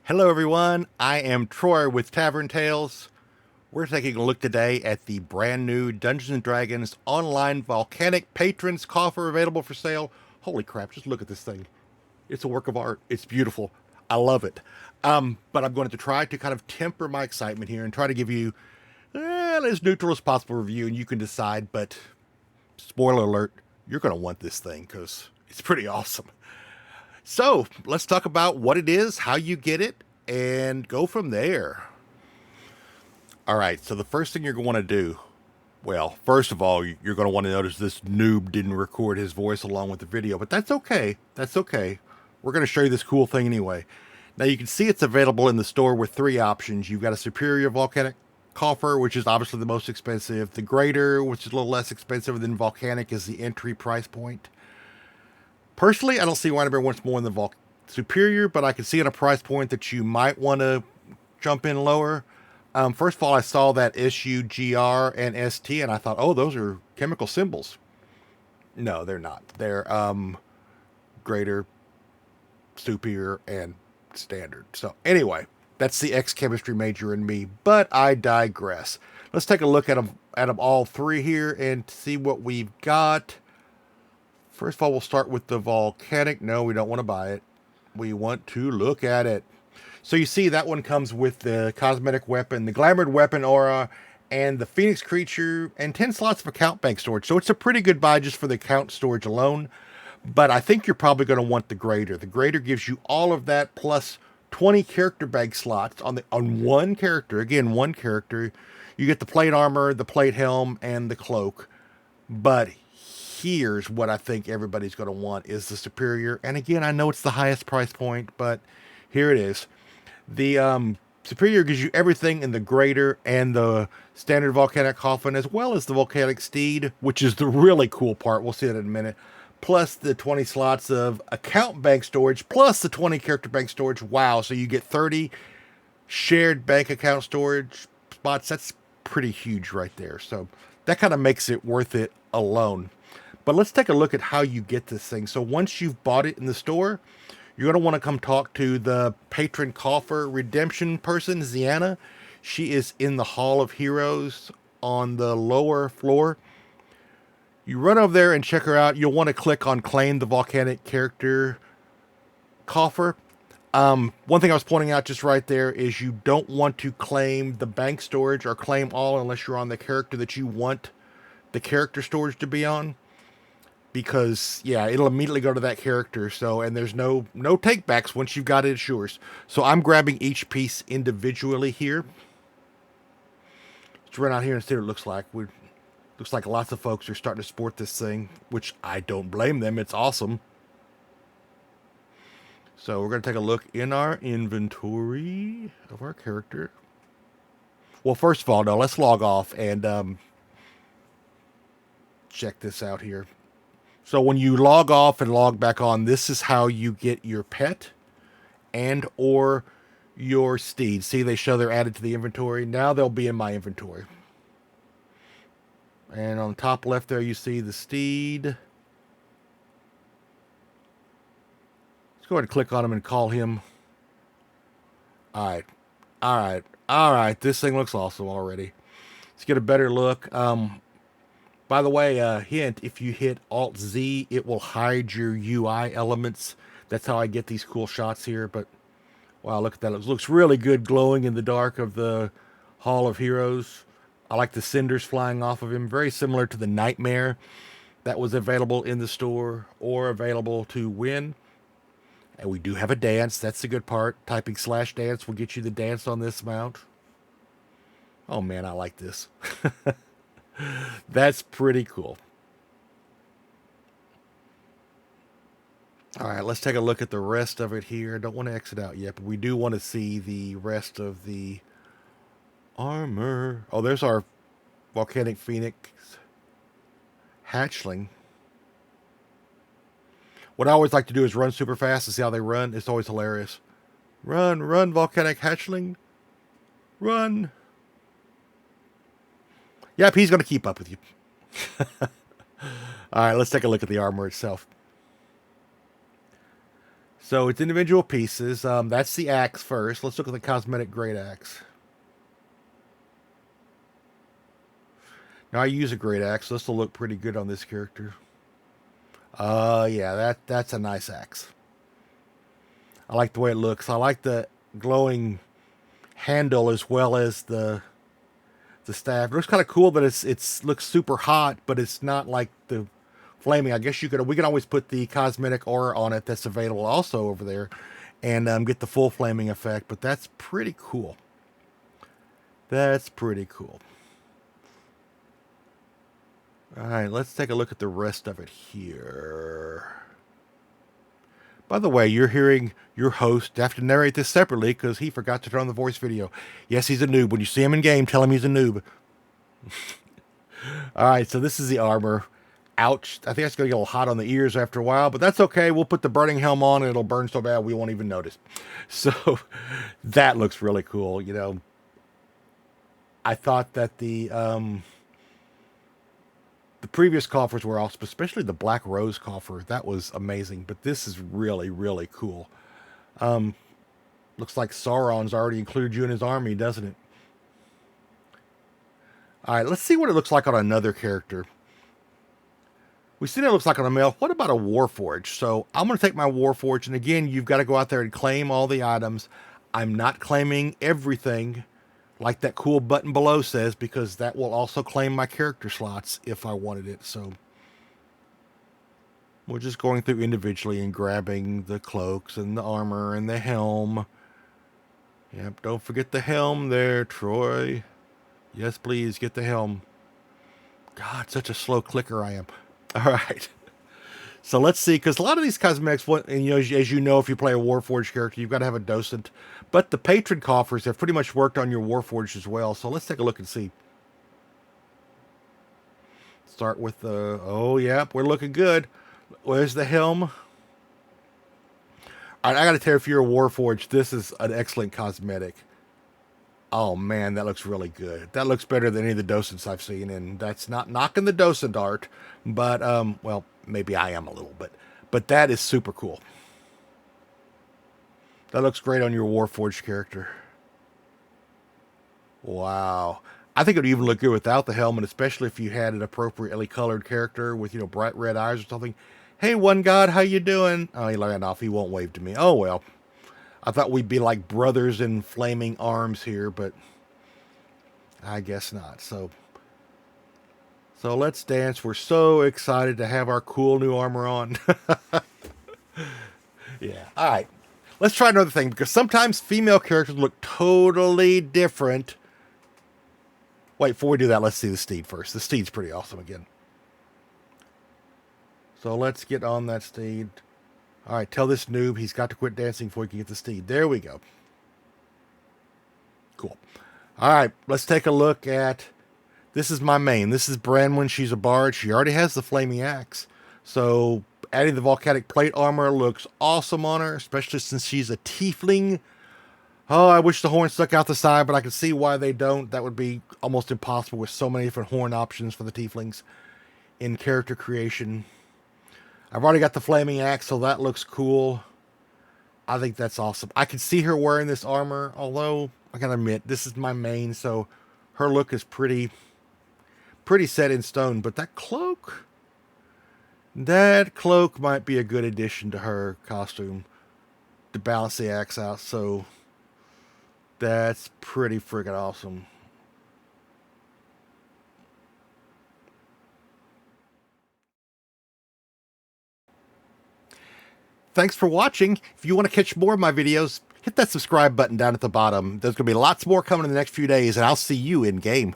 Hello, everyone. I am Troy with Tavern Tales. We're taking a look today at the brand new Dungeons and Dragons online Volcanic Patrons Coffer available for sale. Holy crap, just look at this thing. It's a work of art. It's beautiful. I love it. But I'm going to try to kind of temper my excitement here and try to give you as neutral as possible review, and you can decide. But spoiler alert, you're going to want this thing because it's pretty awesome. So let's talk about what it is, how you get it, and go from there. All right, so the first thing you're going to want to do, well, first of all, you're going to want to notice this noob didn't record his voice along with the video, but that's okay. That's okay. We're going to show you this cool thing anyway. Now you can see it's available in the store with three options. You've got a superior volcanic coffer, which is obviously the most expensive. The greater, which is a little less expensive than volcanic, is the entry price point. Personally, I don't see why anybody wants more than the superior, but I can see at a price point that you might want to jump in lower. First of all, I saw that issue GR and ST, and I thought, oh, those are chemical symbols. No, they're not. They're greater, superior, and standard. So anyway, that's the ex-chemistry major in me, but I digress. Let's take a look at them all three here and see what we've got. First of all, we'll start with the Volcanic. No, we don't want to buy it. We want to look at it. So you see that one comes with the Cosmetic weapon, the Glamored weapon aura, and the Phoenix creature, and 10 slots of account bank storage. So it's a pretty good buy just for the account storage alone. But I think you're probably going to want the Greater. The Greater gives you all of that plus 20 character bank slots on one character. Again, one character. You get the plate armor, the plate helm, and the cloak. But here's what I think everybody's going to want is the superior. And again, I know it's the highest price point, but here it is. The superior gives you everything in the greater and the standard volcanic coffin, as well as the volcanic steed, which is the really cool part. We'll see that in a minute. Plus the 20 slots of account bank storage, plus the 20 character bank storage. Wow. So you get 30 shared bank account storage spots. That's pretty huge right there. So that kind of makes it worth it alone. But let's take a look at how you get this thing. So once you've bought it in the store, you're going to want to come talk to the Patron Coffer redemption person, Ziana. She is in the Hall of Heroes on the lower floor. You run over there and check her out. You'll want to click on Claim the Volcanic Character Coffer. One thing I was pointing out just right there is you don't want to claim the bank storage or claim all unless you're on the character that you want the character storage to be on. Because yeah, it'll immediately go to that character. So, and there's no takebacks once you've got it, it's yours. So I'm grabbing each piece individually here. Let's run out here and see what it looks like. Looks like lots of folks are starting to sport this thing, which I don't blame them. It's awesome. So we're going to take a look in our inventory of our character. Well, first of all, no, let's log off and check this out here. So when you log off and log back on, this is how you get your pet and or your steed. See, they show they're added to the inventory. Now they'll be in my inventory. And on the top left there, you see the steed. Let's go ahead and click on him and call him. All right. All right. All right. This thing looks awesome already. Let's get a better look. By the way, hint, if you hit Alt-Z, it will hide your UI elements. That's how I get these cool shots here. But, wow, look at that. It looks really good glowing in the dark of the Hall of Heroes. I like the cinders flying off of him. Very similar to the Nightmare that was available in the store or available to win. And we do have a dance. That's the good part. Typing /dance will get you the dance on this mount. Oh, man, I like this. That's pretty cool. All right, let's take a look at the rest of it here. I don't want to exit out yet, but we do want to see the rest of the armor. Oh, there's our Volcanic Phoenix hatchling. What I always like to do is run super fast and see how they run. It's always hilarious. Run, run, Volcanic hatchling. Run. Yep, he's going to keep up with you. All right, let's take a look at the armor itself. So it's individual pieces. That's the axe first. Let's look at the cosmetic great axe. Now I use a great axe, so this will look pretty good on this character. Yeah, that's a nice axe. I like the way it looks. I like the glowing handle as well as the staff. It looks kind of cool that it's looks super hot, but it's not like the flaming. I guess we can always put the cosmetic aura on it that's available also over there, and get the full flaming effect. But that's pretty cool. That's pretty cool. All right, let's take a look at the rest of it here. By the way, you're hearing your host have to narrate this separately because he forgot to turn on the voice video. Yes, he's a noob. When you see him in game, tell him he's a noob. All right, so this is the armor. Ouch. I think that's going to get a little hot on the ears after a while, but that's okay. We'll put the burning helm on and it'll burn so bad we won't even notice. So that looks really cool. You know, I thought that the previous coffers were awesome, especially the Black Rose coffer. That was amazing, but this is really, really cool. Looks like Sauron's already included you in his army, doesn't it? All right, let's see what it looks like on another character. We've seen it looks like on a male. What about a Warforged? So I'm going to take my Warforged, and again, you've got to go out there and claim all the items. I'm not claiming everything like that cool button below says, because that will also claim my character slots if I wanted it. So we're just going through individually and grabbing the cloaks and the armor and the helm. Yep, don't forget the helm there, Troy. Yes, please, get the helm. God, such a slow clicker I am. All right. So let's see, because a lot of these cosmetics, and you know, as you know, if you play a Warforged character, you've got to have a docent. But the Patron coffers have pretty much worked on your Warforged as well. So let's take a look and see. Start with the, oh, yeah, we're looking good. Where's the helm? All right, I got to tell you, if you're a Warforged, this is an excellent cosmetic. Oh, man, that looks really good. That looks better than any of the docents I've seen, and that's not knocking the docent art, but, well, maybe I am a little bit. But that is super cool. That looks great on your Warforged character. Wow. I think it would even look good without the helmet, especially if you had an appropriately colored character with, you know, bright red eyes or something. Hey, One God, how you doing? Oh, he ran off. He won't wave to me. Oh, well. I thought we'd be like brothers in flaming arms here, but I guess not. So let's dance. We're so excited to have our cool new armor on. Yeah. All right. Let's try another thing, because sometimes female characters look totally different. Wait, before we do that, let's see the steed first. The steed's pretty awesome again. So let's get on that steed. All right, tell this noob he's got to quit dancing before he can get the steed. There we go. Cool. All right, let's take a look at... This is my main. This is Branwen. She's a bard. She already has the flaming axe. So adding the volcanic plate armor looks awesome on her, especially since she's a tiefling. Oh, I wish the horn stuck out the side, but I can see why they don't. That would be almost impossible with so many different horn options for the tieflings in character creation. I've already got the flaming axe, so that looks cool. I think that's awesome. I can see her wearing this armor, although I gotta admit, this is my main, so her look is pretty set in stone. But that cloak might be a good addition to her costume to balance the axe out. So that's pretty friggin' awesome. Thanks for watching. If you want to catch more of my videos, hit that subscribe button down at the bottom. There's going to be lots more coming in the next few days, and I'll see you in game.